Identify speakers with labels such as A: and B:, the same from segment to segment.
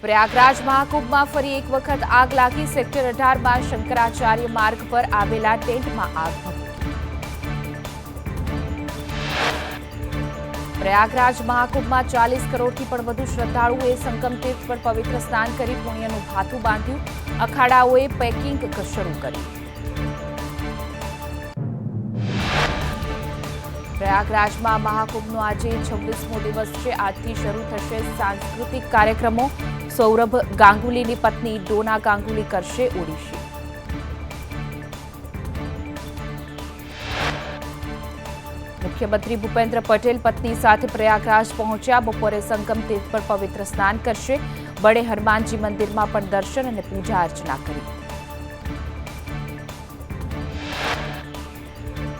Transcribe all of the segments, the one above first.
A: प्रयागराज महाकुंभ में फरी एक वखत आग लागी। सेक्टर 18 में शंकराचार्य मार्ग पर आवेला टेंट में आग भभूकी। प्रयागराज महाकुंभ में 40 करोड़ थी पण वधु श्रद्धाळुओए संगम तीर्थ पर पवित्र स्नान करी पुण्यનું ભાથું બાંધ્યું। અખાડાઓએ પેકિંગ શરૂ કરી। પ્રયાગરાજમાં મહાકુંભનો આજે 26મો દિવસ છે। આજથી શરૂ થશે સાંસ્કૃતિક કાર્યક્રમો। સૌરભ ગાંગુલીની પત્ની ડોના ગાંગુલી કરશે ઓડિશી। મુખ્યમંત્રી ભૂપેન્દ્ર પટેલ પત્ની સાથે પ્રયાગરાજ પહોંચ્યા। બપોરે સંગમ તીર્થ પર પવિત્ર સ્નાન કરશે। બડે હનુમાનજી મંદિરમાં પણ દર્શન અને પૂજા અર્ચના કરી।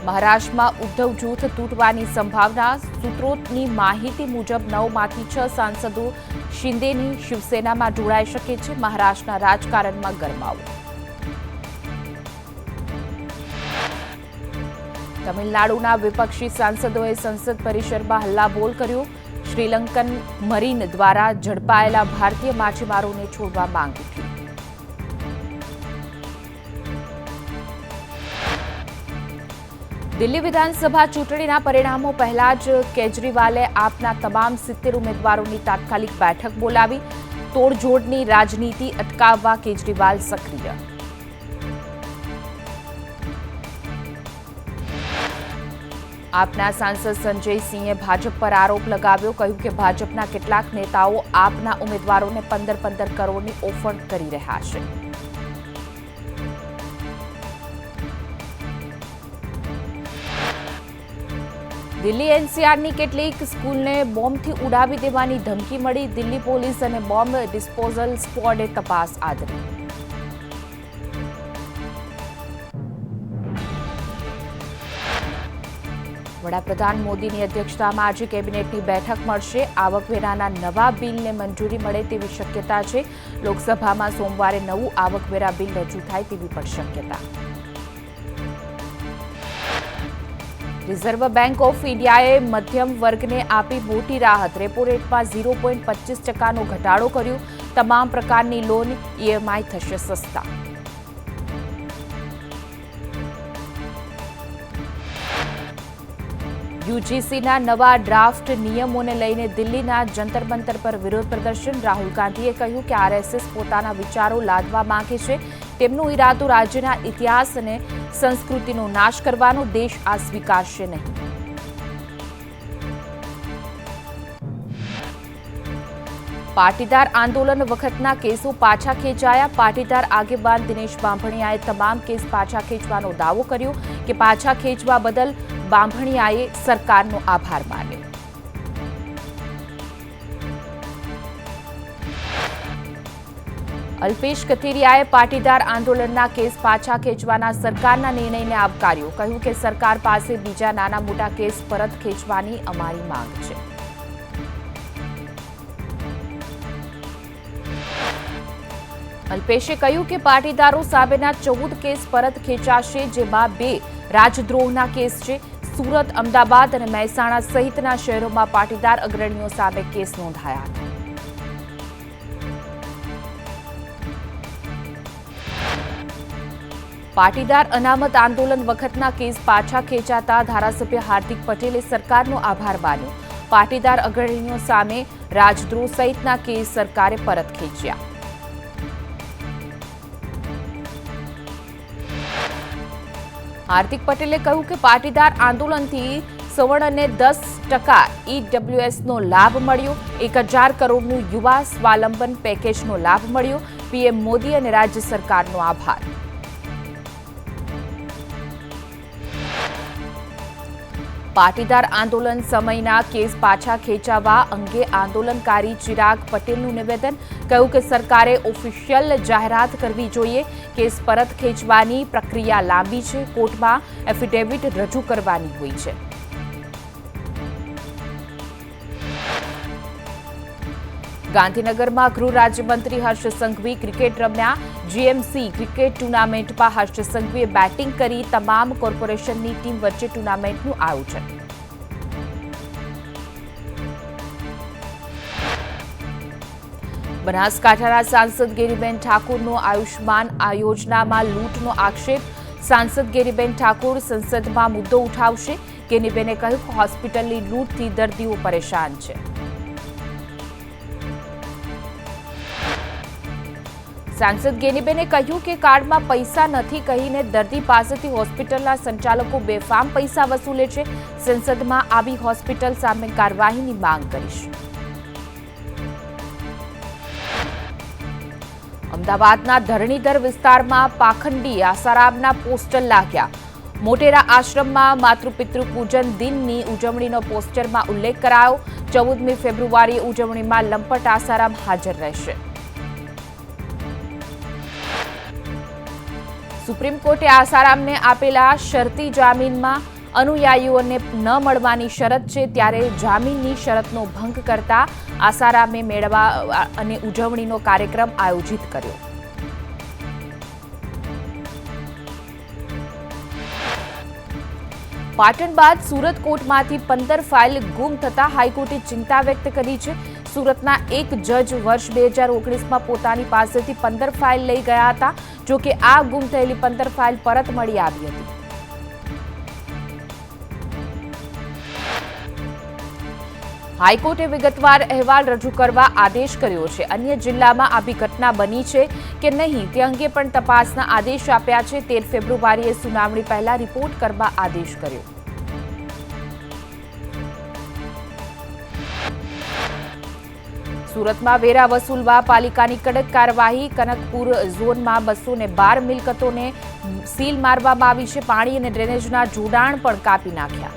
A: મહારાષ્ટ્રમાં ઉદ્ધવ જૂથ તૂટવાની સંભાવના। સૂત્રોની માહિતી મુજબ 9માંથી 6 સાંસદો શિંદેની શિવસેનામાં જોડાઈ શકે છે। મહારાષ્ટ્રના રાજકારણમાં ગરમાવો। તમિલનાડુના વિપક્ષી સાંસદોએ સંસદ પરિસરમાં હલ્લાબોલ કર્યો। શ્રીલંકન મરીન દ્વારા ઝડપાયેલા ભારતીય માછીમારોને છોડવા માંગ ઉઠી। દિલ્હી વિધાનસભા ચૂંટણીના પરિણામો પહેલા જ કેજરીવાલે આપના તમામ 70 ઉમેદવારોની તાત્કાલિક બેઠક બોલાવી। તોડજોડની રાજનીતિ અટકાવવા કેજરીવાલ સક્રિય। આપના સાંસદ સંજય સિંહે ભાજપ પર આરોપ લગાવ્યો। કહ્યું કે ભાજપના કેટલાક નેતાઓ આપના ઉમેદવારોને 15-15 કરોડની ઓફર કરી રહ્યા છે। દિલ્હી એનસીઆરની કેટલીક સ્કૂલને બોમ્બથી ઉડાવી દેવાની ધમકી મળી। દિલ્હી પોલીસ અને બોમ્બ ડિસ્પોઝલ સ્ક્વોડે તપાસ આદરી। વડાપ્રધાન મોદીની અધ્યક્ષતામાં આજે કેબિનેટની બેઠક મળશે। આવકવેરાના નવા બિલને મંજૂરી મળે તેવી શક્યતા છે। લોકસભામાં સોમવારે નવું આવકવેરા બિલ રજૂ થાય તેવી પણ શક્યતા। રિઝર્વ બેંક ઓફ ઇન્ડિયાએ મધ્યમ વર્ગને આપી મોટી રાહત। રેપો રેટમાં 0.25%નો ઘટાડો કર્યો। તમામ પ્રકારની લોન ઈએમઆઈ થશે સસ્તા। યુજીસીના નવા ડ્રાફ્ટ નિયમોને લઈને દિલ્હીના જંતર મંતર પર વિરોધ પ્રદર્શન। રાહુલ ગાંધીએ કહ્યું કે આરએસએસ પોતાના વિચારો લાદવા માંગે છે। તેમનો ઇરાદો રાજ્યના ઇતિહાસ અને સંસ્કૃતિનો નાશ કરવાનો। દેશ આ સ્વીકારશે નહીં। પાટીદાર આંદોલન વખતના કેસો પાછા ખેંચાયા। પાટીદાર આગેવાન દિનેશ બાંભણિયાએ તમામ કેસ પાછા ખેંચવાનો દાવો કર્યો કે પાછા ખેંચવા બદલ બાંભણિયાએ સરકારનો આભાર માન્યો। અલ્પેશ કથિરિયાએ પાટીદાર આંદોલનના કેસ પાછા ખેંચવાના સરકારના નિર્ણયને આવકાર્યો। કહ્યું કે સરકાર પાસે બીજા નાના મોટા કેસ પરત ખેંચવાની અમારી માંગ છે। અલ્પેશે કહ્યું કે પાટીદારો સામેના 14 કેસ પરત ખેંચાશે, જેમાં 2 રાજદ્રોહના કેસ છે। સુરત, અમદાવાદ અને મહેસાણા સહિતના શહેરોમાં પાટીદાર અગ્રણીઓ સામે કેસ નોંધાયા હતા। પાટીદાર અનામત આંદોલન વખતના કેસ પાછા ખેંચાતા ધારાસભ્ય હાર્દિક પટેલે સરકારનો આભાર માન્યો। પાટીદાર અગ્રણીઓ સામે રાજદ્રોહ સહિતના કેસ સરકારે પરત ખેંચ્યા। હાર્દિક પટેલે કહ્યું કે પાટીદાર આંદોલનથી સવર્ણને 10% ઈડબ્લ્યુએસનો લાભ મળ્યો। 1000 કરોડનું યુવા સ્વાવલંબન પેકેજનો લાભ મળ્યો। પીએમ મોદી અને રાજ્ય સરકારનો આભાર। પાટીદાર આંદોલન સમયના કેસ પાછા ખેંચાવા અંગે આંદોલનકારી ચિરાગ પટેલનું નિવેદન। કહ્યું કે સરકારે ઓફિશિયલ જાહેરાત કરવી જોઈએ। કેસ પરત ખેંચવાની પ્રક્રિયા લાંબી છે। કોર્ટમાં એફિડેવિટ રજૂ કરવાની હોય છે। ગાંધીનગરમાં ગૃહ રાજ્યમંત્રી હર્ષ સંઘવી ક્રિકેટ રમ્યા। જીએમસી ક્રિકેટ ટુર્નામેન્ટમાં હર્ષ સંઘવીએ બેટિંગ કરી તમામ કોર્પોરેશનની ટીમ વચ્ચે ટુર્નામેન્ટનું આયોજન। બનાસકાંઠાના સાંસદ ગેરીબેન ઠાકુરનો આયુષ્માન યોજનામાં લૂંટનો આક્ષેપ. સાંસદ ગેરીબેન ઠાકુર સંસદમાં મુદ્દો ઉઠાવશે. ગેનીબેને કહ્યું કે હોસ્પિટલની લૂંટથી દર્દીઓ પરેશાન છે. સાંસદ ગેનીબેને કહ્યું કે કાર્ડમાં પૈસા નથી કહીને દર્દી પાસેથી હોસ્પિટલના સંચાલકો બેફામ પૈસા વસૂલે છે. સંસદમાં આવી હોસ્પિટલ સામે કાર્યવાહીની માંગ કરીશ. અમદાવાદના ધરણીધર વિસ્તારમાં પાખંડી આસારામના પોસ્ટર લાગ્યા. મોટેરા આશ્રમમાં માતૃપિતૃ પૂજન દિનની ઉજવણીનો પોસ્ટરમાં ઉલ્લેખ કરાયો. 14મી ફેબ્રુઆરીએ ઉજવણીમાં લંપટ આસારામ હાજર રહેશે. સુપ્રીમ કોર્ટે આસારામને આપેલા શરતી જામીનમાં અનુયાયીઓને ન મળવાની શરત છે, ત્યારે જામીનની શરતનો ભંગ કરતા આસારામે મેળાવા અને ઉજવણીનો કાર્યક્રમ આયોજિત કર્યો. પાટણ બાદ સુરત કોર્ટમાંથી 15 ફાઇલ ગુમ થતા હાઈકોર્ટે ચિંતા વ્યક્ત કરી છે. સુરતના એક જજ વર્ષ 2019માં પોતાની પાસેથી 15 ફાઇલ લઈ ગયા હતા. જો કે આ ગુમ થયેલી 15 ફાઇલ પરત મળી આવી હતી. હાઈકોર્ટે વિગતવાર અહેવાલ રજૂ કરવા આદેશ કર્યો છે. અન્ય જિલ્લામાં આવી ઘટના બની છે કે નહીં તે અંગે પણ તપાસના આદેશ આપ્યા છે. 13 ફેબ્રુઆરીએ સુનાવણી પહેલા રિપોર્ટ કરવા આદેશ કર્યો. સુરતમાં વેરા વસૂલવા પાલિકાની કડક કાર્યવાહી. કનકપુર ઝોનમાં 212 મિલકતોને સીલ મારવામાં આવી છે. પાણી અને ડ્રેનેજના જોડાણ પણ કાપી નાખ્યા.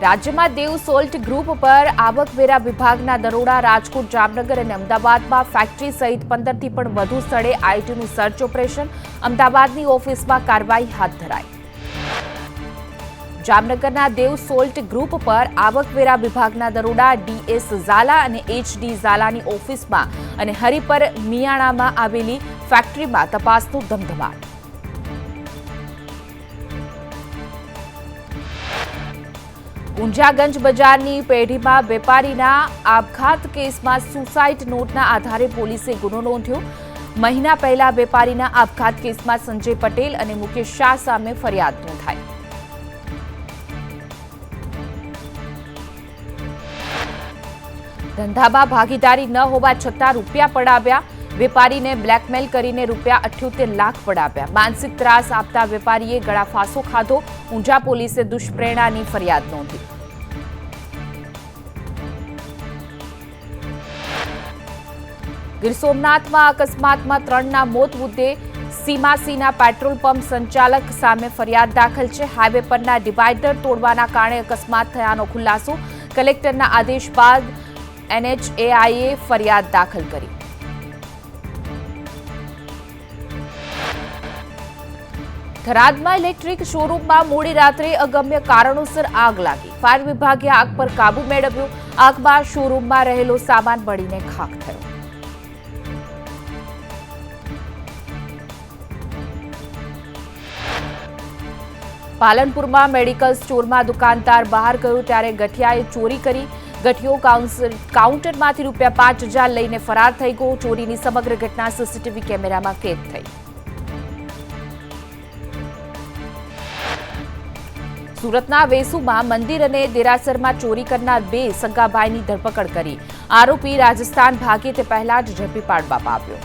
A: રાજ્યમાં દેવ સોલ્ટ ગ્રુપ પર આવકવેરા વિભાગના દરોડા. રાજકોટ, જામનગર અને અમદાવાદમાં ફેક્ટરી સહિત 15થી પણ વધુ સ્થળે આઈટીનું સર્ચ ઓપરેશન. અમદાવાદની ઓફિસમાં કાર્યવાહી હાથ ધરાઈ. જામનગરના દેવ સોલ્ટ ગ્રુપ પર આવકવેરા વિભાગના દરોડા. ડીએસ ઝાલા અને એચડી ઝાલાની ઓફિસમાં અને હરિપર મિયાણામાં આવેલી ફેક્ટરીમાં તપાસનો ધમધમાટ. ઊંઝાગંજ બજારની પેઢીમાં વેપારીના આપઘાત કેસમાં સુસાઇડ નોટના આધારે પોલીસે ગુનો નોંધ્યો. મહિના પહેલા વેપારીના આપઘાત કેસમાં સંજય પટેલ અને મુકેશ શાહ સામે ફરિયાદ નોંધાઈ. ધંધામાં ભાગીદારી ન હોવા છતાં રૂપિયા પડાવ્યા. વેપારીને બ્લેકમેલ કરીને રૂપિયા 78 લાખ પડાવ્યા. માનસિક ત્રાસ આપતા વેપારીએ ગળાફાંસો ખાધો. ઊંઝા પોલીસે દુષ્પ્રેરણાની ફરિયાદ નોંધી. ગીર સોમનાથમાં અકસ્માતમાં 3ના મોત મુદ્દે સીમાસીના પેટ્રોલ પંપ સંચાલક સામે ફરિયાદ દાખલ છે. હાઈવે પરના ડિવાઈડર તોડવાના કારણે અકસ્માત થયાનો ખુલાસો. કલેક્ટરના આદેશ બાદ NHAIએ ફરિયાદ દાખલ કરી. થરાદમાં ઇલેક્ટ્રિક શોરૂમમાં મોડી રાત્રે અગમ્ય કારણોસર આગ લાગી. ફાયર વિભાગે આગ પર કાબુ મેળવ્યો. આગ બાદ શોરૂમમાં રહેલો સામાન બળીને ખાખ થયો. પાલનપુરમાં મેડિકલ સ્ટોરમાં દુકાનદાર બહાર ગયો ત્યારે ગઠિયાએ ચોરી કરી. ગઠિયો કાઉન્ટરમાંથી ₹5,000 લઈને ફરાર થઈ ગયો. ચોરીની સમગ્ર ઘટના સીસીટીવી કેમેરામાં કેદ થઈ. સુરતના વેસુમાં મંદિર અને દેરાસરમાં ચોરી કરનાર 2 સગાભાઈની ધરપકડ કરી. આરોપી રાજસ્થાન ભાગે તે પહેલા જ ઝડપી પાડવામાં આવ્યો.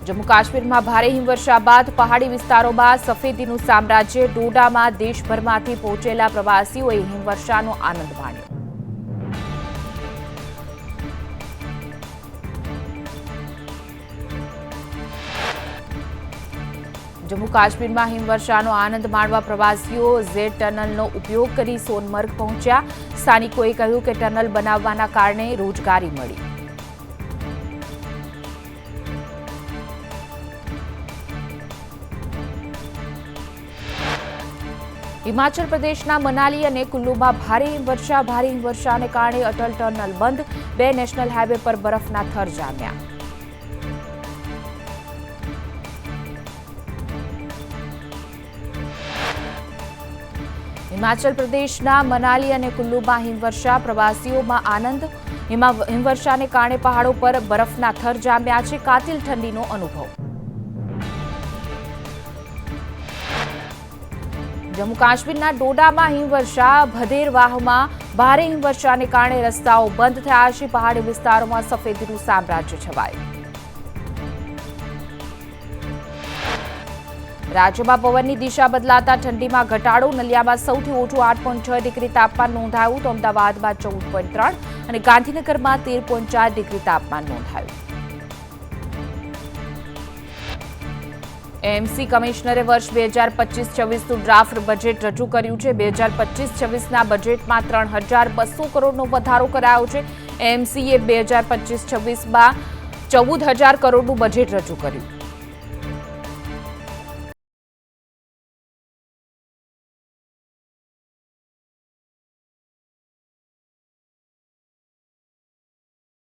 A: જમ્મુ કાશ્મીરમાં ભારે હિમવર્ષા બાદ પહાડી વિસ્તારોમાં સફેદીનું સામ્રાજ્ય. ડોડામાં દેશભરમાંથી પહોંચેલા પ્રવાસીઓએ હિમવર્ષાનો આનંદ માણ્યો. જમ્મુ કાશ્મીરમાં હિમવર્ષાનો આનંદ માણવા પ્રવાસીઓ ઝેડ ટનલનો ઉપયોગ કરી સોનમર્ગ પહોંચ્યા. સ્થાનિકોએ કહ્યું કે ટનલ બનાવવાના કારણે રોજગારી મળી. હિમાચલ પ્રદેશના મનાલી અને કુલ્લુમાં ભારે હિમવર્ષાને કારણે અટલ ટનલ બંધ. 2 નેશનલ હાઈવે પર બરફના થર જામ્યા. હિમાચલ પ્રદેશના મનાલી અને કુલ્લુમાં હિમવર્ષા, પ્રવાસીઓમાં આનંદ. હિમવર્ષાને કારણે પહાડો પર બરફના થર જામ્યા છે. કાતિલ ઠંડીનો અનુભવ. જમ્મુ કાશ્મીરના ડોડામાં હિમવર્ષા, ભદેરવાહમાં ભારે હિમવર્ષાને કારણે રસ્તાઓ બંધ થયા છે. પહાડી વિસ્તારોમાં સફેદીનું સામ્રાજ્ય છવાયું. રાજ્યમાં પવનની દિશા બદલાતા ઠંડીમાં ઘટાડો. નલિયામાં સૌથી ઓછું 8.6 ડિગ્રી તાપમાન નોંધાયું તો અમદાવાદમાં 14.3 અને ગાંધીનગરમાં 13.4 ડિગ્રી તાપમાન નોંધાયું. એએમસી કમિશનરે વર્ષ 2025-26નું ડ્રાફ્ટ બજેટ રજૂ કર્યું છે. 2025-26ના બજેટમાં 3,200 કરોડનો વધારો કરાયો છે. એએમસીએ 2025-26માં 14,000 કરોડનું બજેટ રજૂ કર્યું.